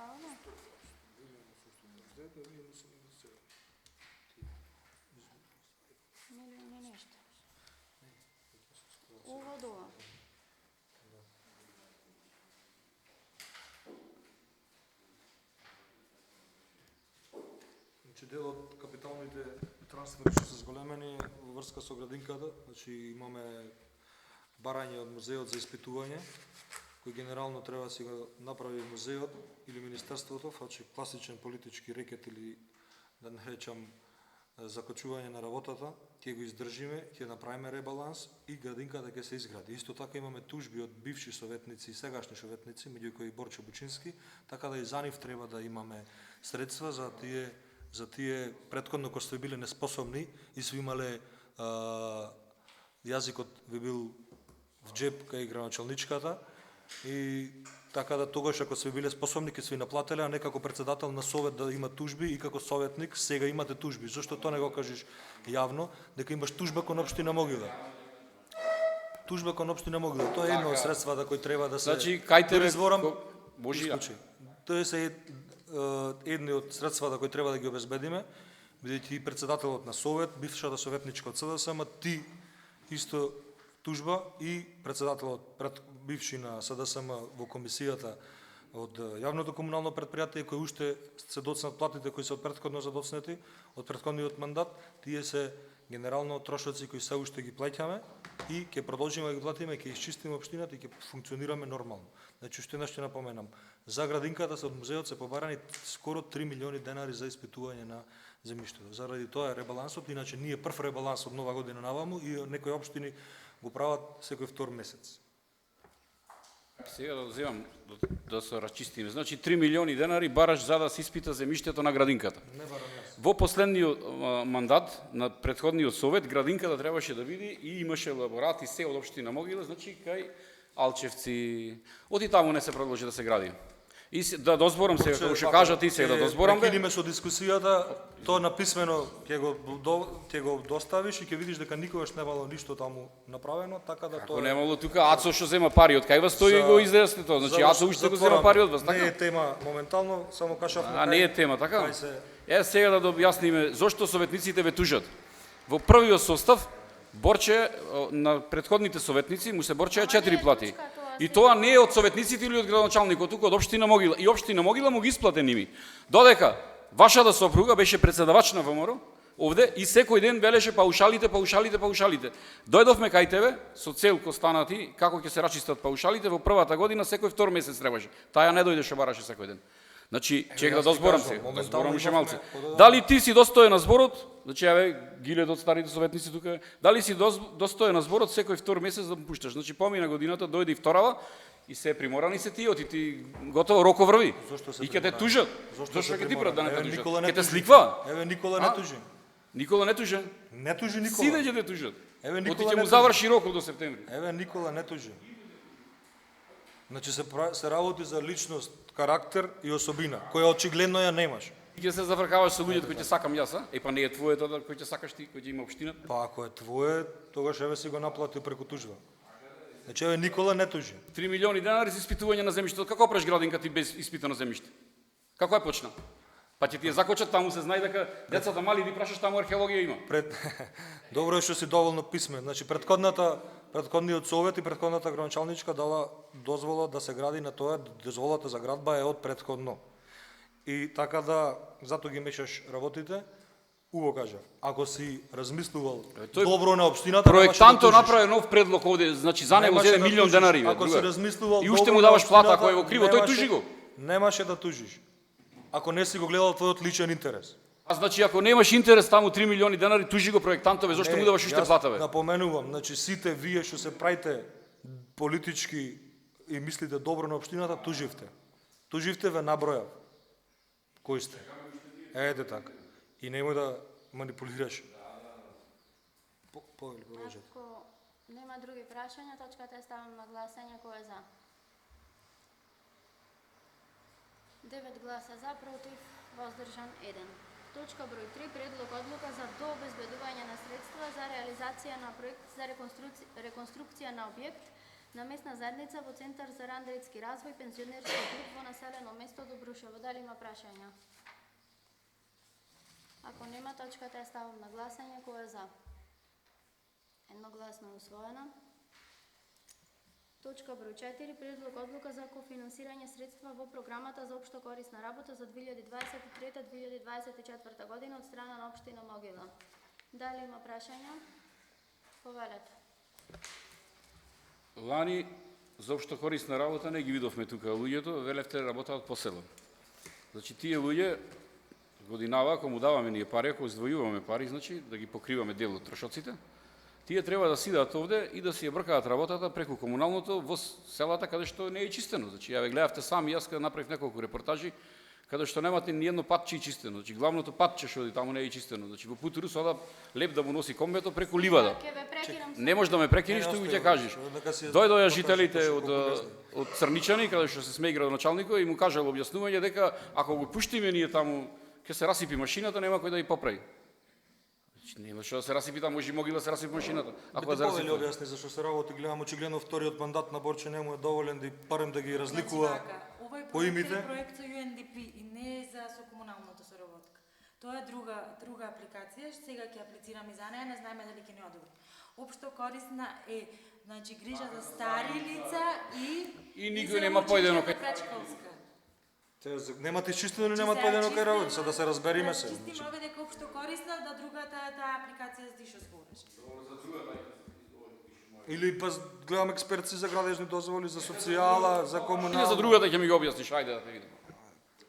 правилно? Милион и нешто. Уводува. Значи дел од капиталните трансфери што се зголемени во врска со градинката, значи имаме барање од музеот за испитување, кој генерално треба да си го направи музеот или министерството, значи класичен политички рекет или да не речам закочување на работата, ќе го издржиме, ќе направиме ребаланс и градинката ќе се изгради. Исто така имаме тужби од бивши советници и сегашни советници, меѓу кои Борчо Бучински, така да и за нив треба да имаме средства за тие претходно кои сте биле неспособни и су имале јазикот ви бил в джеб кај градоначалничката и така да тогаш ако сте биле способни ќе се ви наплателе, а не како председател на совет да има тужби и како советник сега имате тужби. Зошто тоа не го кажеш јавно дека имаш тужба кон општина Могила? Тужба кон општина Могила, тоа е едно од средствата кои треба да се Значи кај тебе Божија. Тоа се едни од средствата кои треба да ги обезбедиме, бидејќи и председателот на совет, бившата советничка од СДСМ, ти исто тужба и председателот бивши на СДСМ во комисијата од јавното комунално претпријатие кои уште се доцнат платите кои се од претходно задоцнети од претходниот мандат, тие се генерално трошоци кои се уште ги плаќаме и ќе продолжиме да ги платиме, ќе исчистиме општината и ќе функционираме нормално. Значи уште нешто напоменам. За градинката од музеот се побарани скоро 3 милиони денари за испитување на земјиштето. Заради тоа е ребалансот, иначе ние прв ребаланс од нова година наваму и некои општини го прават секој втор месец. Сега да земам да се расчистиме. Значи 3 милиони денари бараш за да се испита земјиштето на градинката. Не барам јас. Во последниот мандат на претходниот совет градинката требаше да биде и имаше лаборати се од општина Могила, значи кај Алчевци. Оти таму не се предложи да се гради. И да дозборам сега, како што кажат и сега да дозборам. Прекинеме со дискусијата, тоа написмено ќе го доставиш и ќе видиш дека никогаш не било ништо таму направено, така да Ако тоа немало тука Ацо што зема пари од кај вас стои и го излезте тоа. Значи Ацо уште го зема пари од вас, така? Не е тема моментално, само кажавме. А не е тема, така? Сега да објасниме зошто советниците ве тужат. Во првиот состав Борче на претходните советници му се борчеа 4 плати. И тоа не е од советниците или од градоначалникот, туку од општина Могила. И општина Могила му ги исплате ними. Додека вашата сопруга беше председавач на ВМРО овде и секој ден велеше паушалите. Дојдовме кај тебе со цел костанати како ќе се рачистат паушалите во првата година секој втор месец требаше. Таја не дојдеше бараше секој ден. Значи, чека да зборам се. Зборам уште малце. Дали ти си достоен на зборот? Значи, гилет од старите советници тука. Дали си достоен на зборот секој втор месец да му пушташ? Значи, помина годината, дојде и вторава и се приморани се ти, ти готово роко врви. И ќе те тужат. Зошто ќе ти брат да не те тужат? Ќе те сликва? Еве Никола не тужи. Никола не тужи? Не тужи Никола. Сине ќе те тужат. Еве Никола ќе му заврши рокот до септември. Еве Никола не тужи. Значи се работи за личност, карактер и особина, која очигледно ја немаш. Ќе се завркаваш со луѓето кои ќе сакам јас, а? Па не е твоето кој ќе сакаш ти, кој ќе има општината? Па ако е твое, тогаш еве си го наплати преку тужба. Значи еве Никола не тужи. 3 милиони денари за испитување на земјиштето. Како преш градинка ти без испитано земјиште? Како е почна? Па ќе ти ја закочат, таму се знае дека децата мали ви прашаш, таму археологија има. Добро е што си доволно писмен. Значи претходниот совет и претходната градоначалничка дала дозвола да се гради на тоа, дозволата за градба е од претходно. И така да затоа ги мешаш работите. Убаво кажав, ако си размислувал добро на општината, проектантот направи нов предлог овде, значи за него зеде милион денари. Ако си размислувал и уште му даваш плата, ако е во криво, тој тужи го. Немаше да тужиш. Ако не си го гледал твојот личен интерес. А значи ако немаш интерес таму 3 милиони денари, тужи го проектантове, зошто му даваш уште плата бе? Напоменувам, значи сите вие што се правите политички и мислите добро на општината, туживте. Туживте ве набројав. Кој сте? Ете така. И немој да манипулираш. Продолжете. Ако нема други прашања, точката е ставам на гласање. Кој е за? 9 гласа за, против, воздржан 1. Точка број 3. Предлог одлука за дообезбедување на средства за реализација на проект за реконструкција на објект на местна заедница во Центар за рандетски развој, пензионерски клуб во населено место Добрушево. Дали има прашања? Ако нема, точката ја ставам на гласање. Кој е за? Едногласно усвоена. Точка број 4. Предлог одлука за кофинансирање средства во програмата за општо корисна работа за 2023-2024 година од страна на општина Могила. Дали има прашања? Повелете. Лани за општо корисна работа не ги видовме тука луѓето, велевте работат по село. Значи тие луѓе годинава, ако му даваме ние пари, ако издвојуваме пари, значи да ги покриваме дел од трошоците, тие треба да сидат овде и да си ја бркаат работата преку комуналното во селата каде што не е чистено. Значи ја ве гледавте сами, јас кога направив неколку репортажи, каде што немате ни едно патче и чистено. Значи главното патче што оди таму не е чистено. Значи во Путуру сода леп да му носи комбето преку ливада. Не можеш да ме прекинеш, што ќе кажеш. Дојдоа жителите од Црничани, каде што се смеи градоначалникот и му кажал објаснување дека ако го пуштиме ние таму ќе се расипи машината, нема кој да ја поправи. Нема што да се расипи таму, може Могила да се расипи машината. Ако да расипи, објасни зашто се работи, гледам очигледно вториот мандат на Борче не му е доволен да парем да ги разликува по имите. Овој проект со UNDP и не е за со комуналната соработка. Тоа е друга апликација, сега ќе аплицираме за неа, не знаеме дали ќе ни одобри. Општо корисна е, значи грижа за стари лица и никој нема појдено кај предшколска. Немате чистено или нема појдено кај работа, за да се разбериме се. Чистиме овде дека општо корисна, да другата е таа апликација за дишо збориш. Или па гледам експерти за градежни дозволи, за социјала, за комунално. За другата ќе ми го објасниш, ајде да те видиме.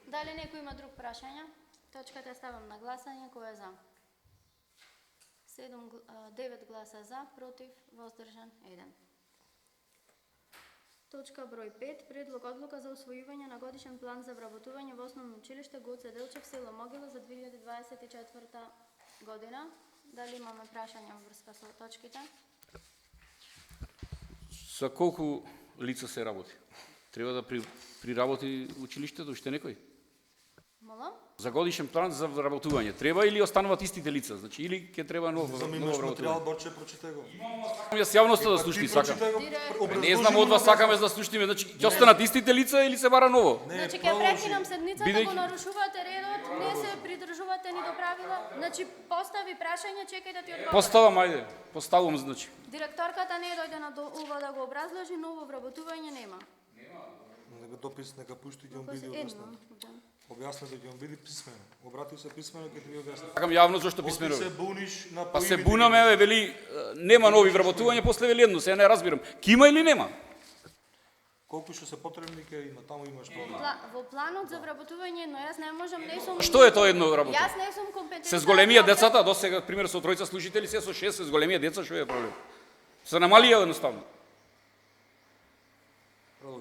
Дали некој има друг прашања? Точката ставам на гласање. Кој е за? 9 гласа за, против, воздржан 1. Точка број 5. Предлог одлука за усвојување на годишен план за вработување во основно училиште Гоце Делчев, село Могила за 2024 година. Дали имаме прашања во врска со точките? За колку лица се работи? Треба да приработи училиштето уште некој? Молам? За годишен план за вработување треба или остануваат истите лица? Значи или ќе треба ново материјал, вработување? Борче, прочете го. Јас јавноста да слушни сакам. Не знам од вас сакаме. сакаме да слушниме, значи ќе останат истите лица или се бара ново? Значи ќе прекинам седницата, Бидејќи- го нарушувате редот, не се придржувате ни до правила. Значи постави прашање, чекај да ти одговорам. Поставам, ајде. Поставувам, значи. Директорката не дојде на ова да го образложи, ново вработување нема. Нека допис, нека пушти ќе он биде објаснет. Објаснете ќе он биде писмено. Обрати се писмено ќе ти објасни. Сакам јавно зашто писмено. Се буниш на Па се бунаме, еве, вели нема нови вработувања, после вели едно, се не разбирам. Ки има или нема? Колку што се потребни ќе има, таму има што. Во планот за вработување, но јас не можам, не сум... Што е тоа едно вработување? Јас не сум компетентна. Се зголемија децата, до сега, пример, со тројца служители, се со 6, се зголемија деца, што е проблем? Се намалија едноставно.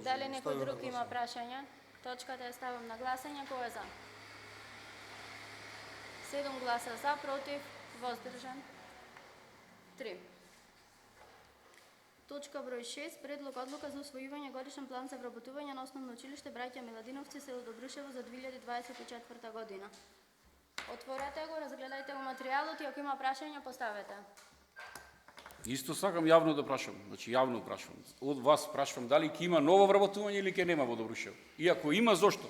Дали некој друг има прашања? Точката ја ставам на гласање. Кој е за? 7 гласа за, против, воздржан 3. Точка број 6. Предлог одлука за усвојување годишен план за вработување на основно училиште Браќа Миладиновци, село Добрушево за 2024 година. Отворете го, разгледајте го материјалот и ако има прашања, поставете. Исто сакам јавно да прашам, значи јавно прашам. Од вас прашам дали ќе има ново вработување или ќе нема во Добрушево. И ако има, зошто?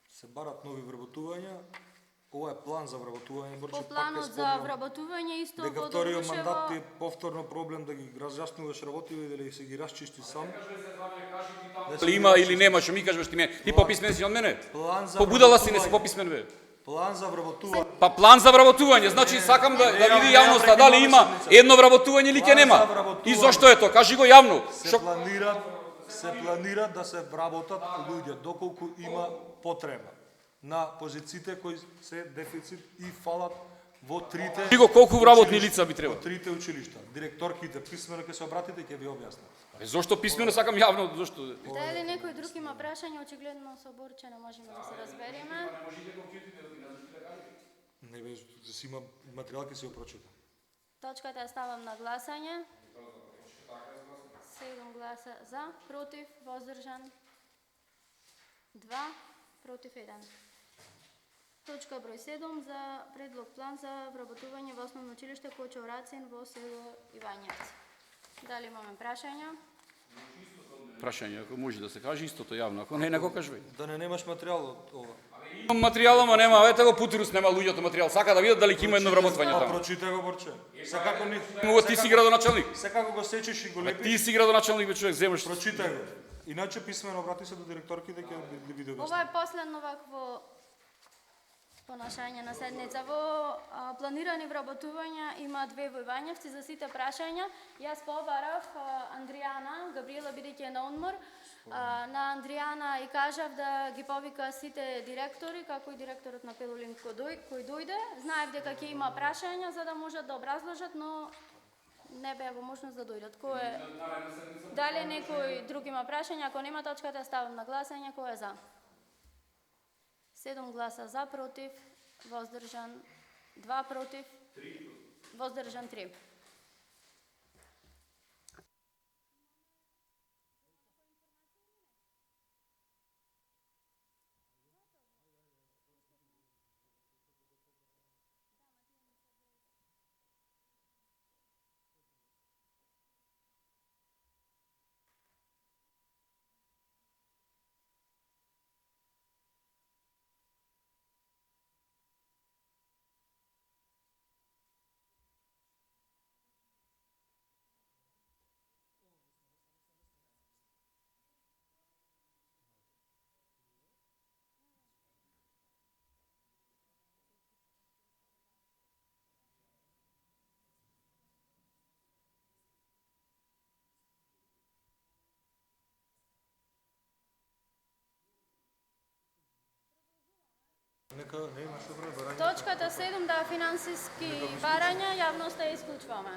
Се барат нови вработувања. Ова е план за вработување, Борче, По пак планот е за вработување исто дека во вториот мандат Добрушево. е повторно проблем да ги разјаснуваш работиве и да се ги расчисти сам. Дали има или нема, што ми кажеш ти мене? Ти пописмен си од мене? План за Побудала си, не си вработување. пописмен бе. План за вработување. Па план за вработување, значи сакам да види јавноста дали има едно вработување или ќе нема. И зошто е тоа? Кажи го јавно. Се планира да се вработат луѓе доколку има потреба на позициите кои се дефицит и фалат во трите. Кажи го колку вработни лица би треба. Во трите училишта. Директорките писмено ќе се обратите ќе ви објаснат. Зошто писмено сакам јавно, зошто? Дали некој друг има прашање, очигледно со Борче не можеме да се разбереме. Не бе, да си има материјал ќе си го прочита. Точката ја ставам на гласање. 7 гласа за, против, воздржан 2, против 1. Точка број 7 за предлог план за вработување во основно училиште Кочо Рацин во село Ивањевци. Дали имаме прашања? Прашање, ако може да се каже истото јавно, ако не го кажувај. Да не немаш материјал од ова. Имам материјал, ама нема, ете го Путирус, нема луѓето материјал. Сака да видат дали ќе има едно вработвање А таму. прочитај го, Борче. Секако ни Мога ти си градоначалник. Секако го сечеш и го лепиш. Ти си градоначалник, бе човек, земаш. Прочитај го. Иначе писмено обрати се до директорките ќе ги биде објаснено. Ова е последно вакво понашање на седница. Во планирани вработувања има 2 војвањевци за сите прашања. Јас побарав Андријана, Габриела бидејќи е на одмор, на Андријана и кажав да ги повика сите директори, како и директорот на Пелулин кој дојде. Знаев дека ќе има прашања за да можат да образложат, но не беа во можност да дојдат. Дали некој друг има прашања? Ако нема точката, ставам на гласање. Кој е за? 7 гласа за, против, воздржан 2 против, воздржан 3. Нека не имаш добро барање. Точката 7 да финансиски барања, јавноста ја исклучуваме.